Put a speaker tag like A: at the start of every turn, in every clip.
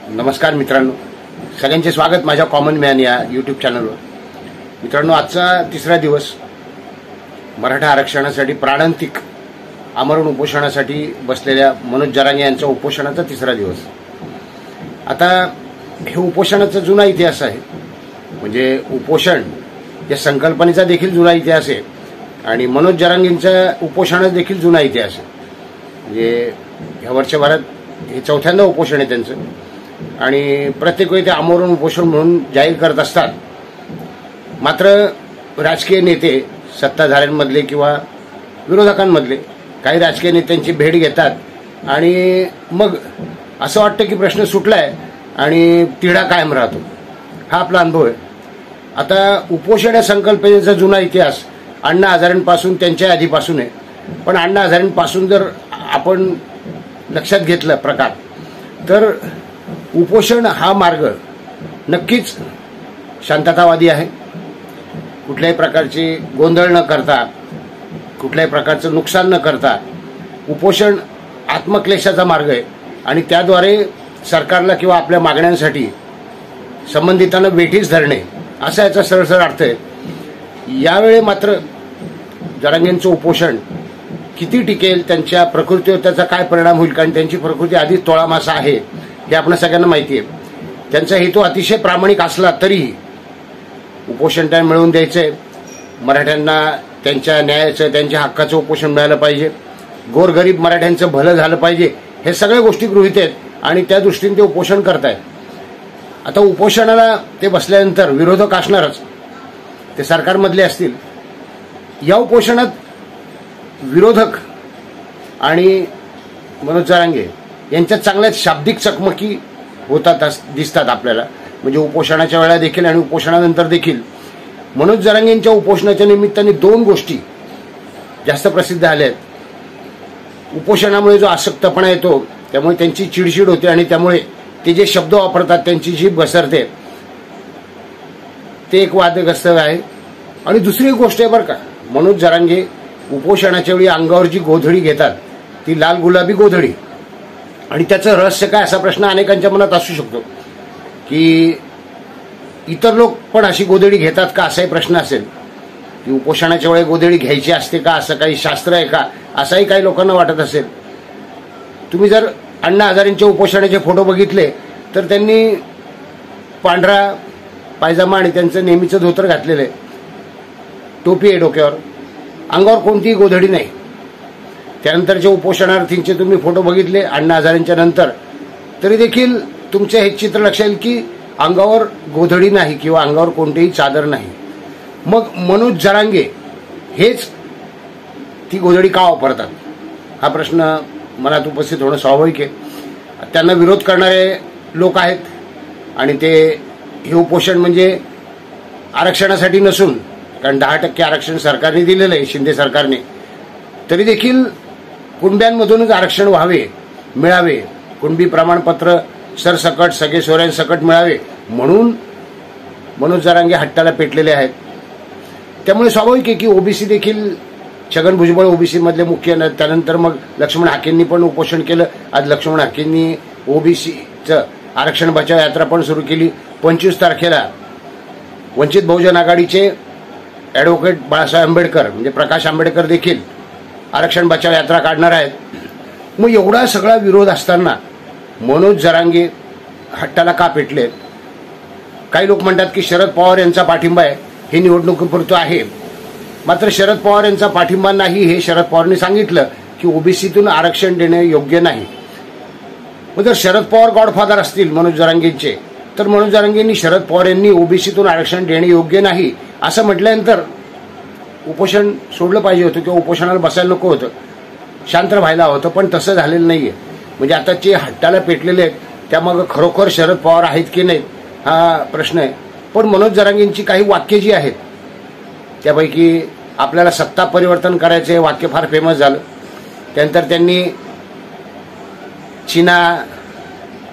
A: नमस्कार मित्रांनो, सगळ्यांचे स्वागत माझ्या कॉमन मॅन या यूट्यूब चॅनलवर. मित्रांनो, आजचा तिसरा दिवस मराठा आरक्षणासाठी प्राणांतिक आमरण उपोषणासाठी बसलेल्या मनोज जरांगे यांच्या उपोषणाचा तिसरा दिवस. आता हे उपोषणाचा जुना इतिहास आहे, म्हणजे उपोषण या संकल्पनेचा देखील जुना इतिहास आहे आणि मनोज जरांगेंच्या उपोषणाचा देखील जुना इतिहास आहे. म्हणजे ह्या वर्षभरात हे चौथ्यांदा उपोषण आहे त्यांचं आणि प्रत्येक वेळी ते आमरण उपोषण म्हणून जाहीर करत असतात. मात्र राजकीय नेते सत्ताधाऱ्यांमधले किंवा विरोधकांमधले काही राजकीय नेत्यांची भेट घेतात आणि मग असं वाटतं की प्रश्न सुटलाय आणि तिढा कायम राहतो. हा आपला अनुभव आहे. आता उपोषण या संकल्पनेचा जुना इतिहास अण्णा हजारेंपासून त्यांच्या आधीपासून आहे. पण अण्णा हजारेंपासून जर आपण लक्षात घेतलं प्रकार, तर उपोषण हा मार्ग नक्कीच शांततावादी आहे. कुठल्याही प्रकारची गोंधळ न करता, कुठल्याही प्रकारचं नुकसान न करता उपोषण आत्मक्लेशाचा मार्ग आहे आणि त्याद्वारे सरकारला किंवा आपल्या मागण्यांसाठी संबंधितांना वेठीस धरणे असा याचा सरळ अर्थ आहे. यावेळी मात्र जरांगेंचं उपोषण किती टिकेल, त्यांच्या प्रकृतीवर त्याचा काय परिणाम होईल, कारण त्यांची प्रकृती आधीच तोळामासा आहे हे आपण सगळ्यांना माहिती आहे. त्यांचा हेतू अतिशय प्रामाणिक असला तरीही उपोषण त्यांना मिळवून द्यायचंय. मराठ्यांना त्यांच्या न्यायाचं, त्यांच्या हक्काचं उपोषण मिळालं पाहिजे. गोरगरीब मराठ्यांचं भलं झालं पाहिजे. हे सगळ्या गोष्टी गृहीत आहेत आणि त्या दृष्टीने ते उपोषण करतायत. आता उपोषणाला ते बसल्यानंतर विरोधक असणारच, ते सरकारमधले असतील. या उपोषणात विरोधक आणि मनोज जरांगे यांच्यात चांगल्याच शाब्दिक चकमकी होतात दिसतात आपल्याला. म्हणजे उपोषणाच्या वेळा देखील आणि उपोषणानंतर देखील मनोज जरांगेंच्या उपोषणाच्या निमित्ताने दोन गोष्टी जास्त प्रसिद्ध झाल्या आहेत. उपोषणामुळे जो आसक्तपणा येतो त्यामुळे त्यांची चिडचिड होते आणि त्यामुळे ते जे शब्द वापरतात, त्यांची जीभ घसरते, ते एक वादग्रस्त आहे. आणि दुसरी गोष्ट आहे बरं का, मनोज जरांगे उपोषणाच्या वेळी अंगावर जी गोधडी घेतात ती लाल गुलाबी गोधडी, आणि त्याचं रहस्य काय असा प्रश्न अनेकांच्या मनात असू शकतो की इतर लोक पण अशी गोधडी घेतात का, असाही प्रश्न असेल की उपोषणाच्या वेळी गोधडी घ्यायची असते का, असं काही शास्त्र आहे का, असाही काही लोकांना वाटत असेल. तुम्ही जर अण्णा हजारेंच्या उपोषणाचे फोटो बघितले तर त्यांनी पांढरा पायजामा आणि त्यांचं नेहमीचं धोतर घातलेलं आहे, टोपी आहे डोक्यावर, अंगावर कोणतीही गोधडी नाही. त्यानंतरच्या उपोषणार्थींचे तुम्ही फोटो बघितले अण्णा हजारेंच्या नंतर, तरी देखील तुमचे हे चित्र लक्षात येईल की अंगावर गोधडी नाही किंवा अंगावर कोणतीही चादर नाही. मग मनोज जरांगे हेच ती गोधडी का वापरतात हा प्रश्न मनात उपस्थित होणं स्वाभाविक आहे. त्यांना विरोध करणारे लोक आहेत आणि ते हे उपोषण म्हणजे आरक्षणासाठी नसून, कारण 10% आरक्षण सरकारने दिलेलं आहे, शिंदे सरकारने, तरी देखील कुणब्यांमधूनच आरक्षण व्हावे, मिळावे, कुणबी प्रमाणपत्र सरसकट सगळे सोयऱ्यांसकट मिळावे म्हणून मनोज जरांगे हट्टाला पेटलेले आहेत. त्यामुळे स्वाभाविक आहे की ओबीसी देखील, छगन भुजबळ ओबीसी मधले मुख्य, त्यानंतर मग लक्ष्मण हाकेंनी पण उपोषण केलं. आज लक्ष्मण हाकेंनी ओबीसीचं आरक्षण बचाव यात्रा पण सुरू केली. 25 तारखेला वंचित बहुजन आघाडीचे ॲडव्होकेट बाळासाहेब आंबेडकर म्हणजे प्रकाश आंबेडकर देखील आरक्षण बचाव यात्रा काढणार आहेत. मग एवढा सगळा विरोध असताना मनोज जरांगे हट्टाला का पेटले? काही लोक म्हणतात की शरद पवार यांचा पाठिंबा आहे, हे निवडणुकीपुरतं आहे. मात्र शरद पवार यांचा पाठिंबा नाही हे शरद पवारांनी सांगितलं की ओबीसीतून आरक्षण देणे योग्य नाही. मग जर शरद पवार गॉडफादर असतील मनोज जरांगेंचे, तर मनोज जरांगेंनी शरद पवार यांनी ओबीसीतून आरक्षण देणे योग्य नाही असं म्हटल्यानंतर उपोषण सोडलं पाहिजे होतं किंवा उपोषणाला बसायला नको होतं, शांत व्हायला होतं. पण तसं झालेलं नाहीये. म्हणजे आता जे हट्टाला पेटलेले आहेत त्यामागं खरोखर शरद पवार आहेत की नाहीत हा प्रश्न आहे. पण मनोज जरांगेंची काही वाक्य जी आहेत त्यापैकी आपल्याला सत्ता परिवर्तन करायचं हे वाक्य फार फेमस झालं. त्यानंतर त्यांनी चिना,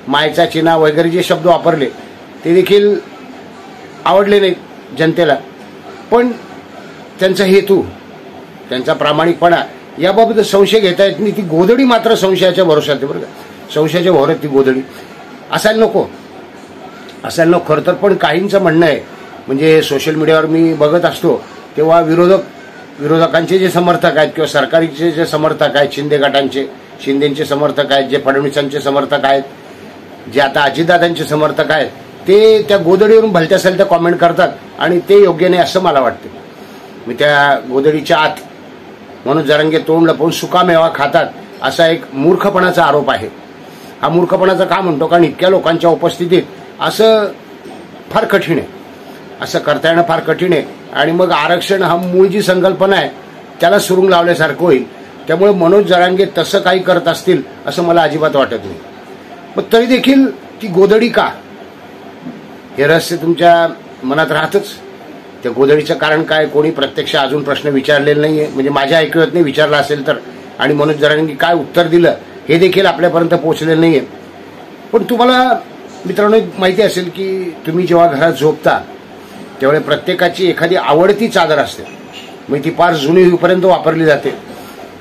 A: मायचा चिना वगैरे जे शब्द वापरले ते देखील आवडले नाहीत जनतेला. पण त्यांचा हेतू, त्यांचा प्रामाणिकपणा याबाबत संशय घेता येत नाही. ती गोधडी मात्र संशयाच्या भरोशात आहे बरं का, संशयाच्या भोवऱ्यात ती गोधडी. असायला नको खरं तर. पण काहींचं म्हणणं आहे, म्हणजे सोशल मीडियावर मी बघत असतो तेव्हा विरोधकांचे जे समर्थक आहेत किंवा सरकारचे जे समर्थक आहेत, शिंदे गटांचे, शिंदेचे समर्थक आहेत, जे फडणवीसांचे समर्थक आहेत, जे आता अजितदादांचे समर्थक आहेत, ते त्या गोधडीवरून भलत्या सलत्या कॉमेंट करतात आणि ते योग्य नाही असं मला वाटतं. मी त्या गोधडीच्या आत मनोज जरांगे तोंड लपवून सुकामेवा खातात असा एक मूर्खपणाचा आरोप आहे. हा मूर्खपणाचा का म्हणतो? कारण इतक्या लोकांच्या उपस्थितीत असं फार कठीण आहे, असं करता येणं फार कठीण आहे. आणि मग आरक्षण हा मूळ जी संकल्पना आहे त्याला सुरुंग लावल्यासारखं होईल. त्यामुळे मनोज जरांगे तसं काही करत असतील असं मला अजिबात वाटत नाही. पण तरी देखील ती गोधडी का, हे रहस्य तुमच्या मनात राहतच. त्या गोधडीचं कारण काय, कोणी प्रत्यक्ष अजून प्रश्न विचारलेला नाहीये, म्हणजे माझ्या ऐकत नाही, विचारला असेल तर. आणि मनोज जरांगे काय उत्तर दिलं हे देखील आपल्यापर्यंत पोहोचलेलं नाहीये. पण तुम्हाला मित्रांनो माहिती असेल की तुम्ही जेव्हा घरात झोपता त्यावेळी प्रत्येकाची एखादी आवडती चादर असते, म्हणजे ती फार जुनी होईपर्यंत वापरली जाते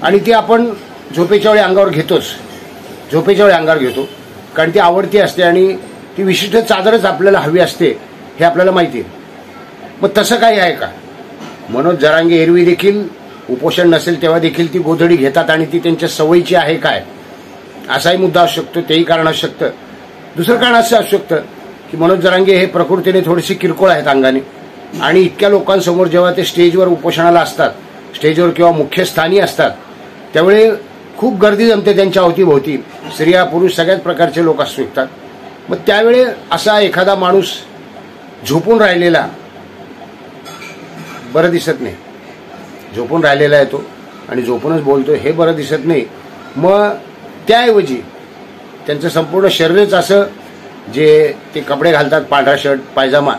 A: आणि ती आपण झोपेच्या वेळी अंगावर घेतो, कारण ती आवडती असते आणि ती विशिष्ट चादरच आपल्याला हवी असते हे आपल्याला माहिती आहे. मग तसं काही आहे का? मनोज जरांगे एरवी देखील उपोषण नसेल तेव्हा देखील ती गोधडी घेतात आणि ती त्यांच्या सवयीची आहे काय, असाही मुद्दा असू शकतो. तेही कारण असू शकतं. दुसरं कारण असं असू शकतं की मनोज जरांगे हे प्रकृतीने थोडेसे किरकोळ आहेत अंगाने, आणि इतक्या लोकांसमोर जेव्हा ते स्टेजवर उपोषणाला असतात, स्टेजवर किंवा मुख्य स्थानी असतात, त्यावेळी खूप गर्दी जमते त्यांच्या अवतीभोवती. स्त्रिया पुरुष सगळ्याच प्रकारचे लोक असू शकतात. मग त्यावेळी असा एखादा माणूस झोपून राहिलेला बरं दिसत नाही. झोपून राहिलेला आहे तो आणि झोपूनच बोलतो हे बरं दिसत नाही. मग त्याऐवजी त्यांचं संपूर्ण शरीरच असं, जे ते कपडे घालतात पांढरा शर्ट पायजामा,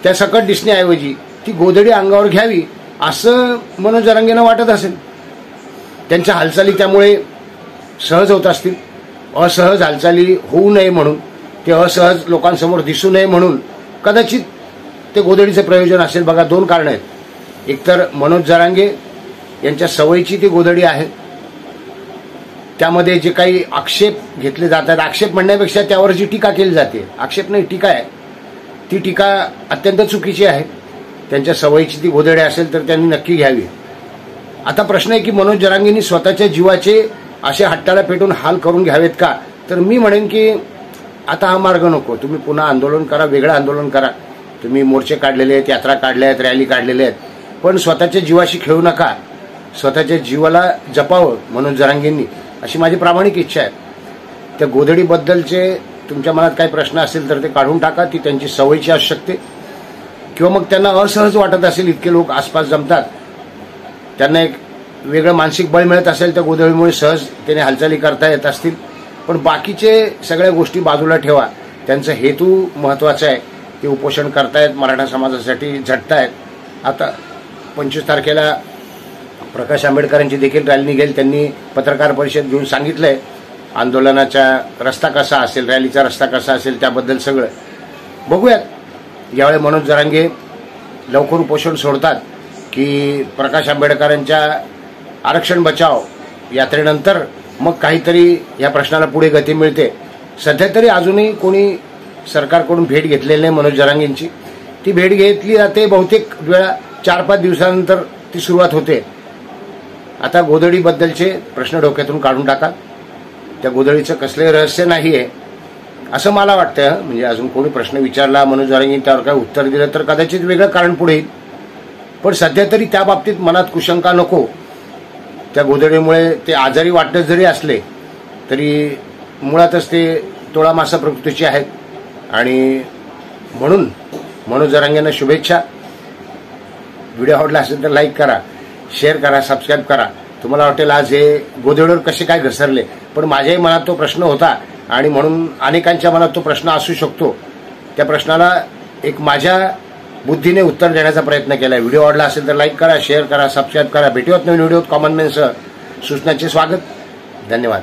A: त्या सकट दिसण्याऐवजी ती गोधडी अंगावर घ्यावी असं मनोज जरांगेंना वाटत असेल. त्यांच्या हालचाली त्यामुळे सहज होत असतील. असहज हालचाली होऊ नये म्हणून, ते असहज लोकांसमोर दिसू नये म्हणून कदाचित ते गोधडीचं प्रयोजन असेल. बघा, दोन कारणं आहेत. एकतर मनोज जरांगे यांच्या सवयीची ती गोधडी आहे, त्यामध्ये जे काही आक्षेप घेतले जातात, आक्षेप म्हणण्यापेक्षा त्यावर जी टीका केली जाते, आक्षेप नाही टीका आहे, ती टीका अत्यंत चुकीची आहे. त्यांच्या सवयीची ती गोधडी असेल तर त्यांनी नक्की घ्यावी. आता प्रश्न आहे की मनोज जरांगेंनी स्वतःच्या जीवाचे असे हट्टाला पेटून हाल करून घ्यावेत का? तर मी म्हणेन की आता हा मार्ग नको. तुम्ही पुन्हा आंदोलन करा, वेगळं आंदोलन करा. तुम्ही मोर्चे काढलेले आहेत, यात्रा काढल्या आहेत, रॅली काढलेल्या आहेत, पण स्वतःच्या जीवाशी खेळू नका. स्वतःच्या जीवाला जपावं मनोज जरांगेंनी, अशी माझी प्रामाणिक इच्छा आहे. त्या गोधडीबद्दलचे तुमच्या मनात काही प्रश्न असेल तर ते काढून टाका. ती त्यांची सवयीची असू शकते, किंवा मग त्यांना असहज वाटत असेल, इतके लोक आसपास जमतात, त्यांना एक वेगळं मानसिक बळ मिळत असेल, त्या गोधडीमुळे सहज त्याने हालचाली करता येत असतील. पण बाकीचे सगळ्या गोष्टी बाजूला ठेवा. त्यांचा हेतू महत्वाचा आहे. ते उपोषण करतायत, मराठा समाजासाठी झटतायत. आता 25 तारखेला प्रकाश आंबेडकरांची देखील रॅली निघेल. त्यांनी पत्रकार परिषद घेऊन सांगितलंय आंदोलनाचा रस्ता कसा असेल, रॅलीचा रस्ता कसा असेल, त्याबद्दल सगळं बघूयात. यावेळी मनोज जरांगे लवकर उपोषण सोडतात की प्रकाश आंबेडकरांच्या आरक्षण बचाव यात्रेनंतर मग काहीतरी या प्रश्नाला पुढे गती मिळते. सध्या तरी अजूनही कोणी सरकारकडून भेट घेतलेली नाही मनोज जरांगेंची. ती भेट घेतली जाते बहुतेक वेळा 4-5 दिवसानंतर ती सुरुवात होते. आता गोधडीबद्दलचे प्रश्न डोक्यातून काढून टाका. त्या गोधडीचं कसलंही रहस्य नाही आहे असं मला वाटतं. म्हणजे अजून कोणी प्रश्न विचारला मनोज जरांगे त्यावर काय उत्तर दिलं तर कदाचित वेगळं कारण पुढे येईल. पण सध्या तरी त्या बाबतीत मनात कुशंका नको. त्या गोधडीमुळे ते आजारी वाटत जरी असले तरी मुळातच ते तोळा मासा प्रकृतीचे आहेत. आणि म्हणून मनोज जरांगेंना शुभेच्छा. व्हिडिओ आवडला असेल तर लाईक करा, शेअर करा, सबस्क्राईब करा. तुम्हाला वाटेल आज हे गोधडीवर कसे काय घसरले, पण माझ्याही मनात तो प्रश्न होता आणि म्हणून अनेकांच्या मनात तो प्रश्न असू शकतो. त्या प्रश्नाला एक माझ्या बुद्धीने उत्तर देण्याचा प्रयत्न केला. व्हिडिओ आवडला असेल तर लाईक करा, शेअर करा, सबस्क्राईब करा. भेटूयात नवीन व्हिडिओत कॉमन मॅनसह. सूचनांचे स्वागत. धन्यवाद.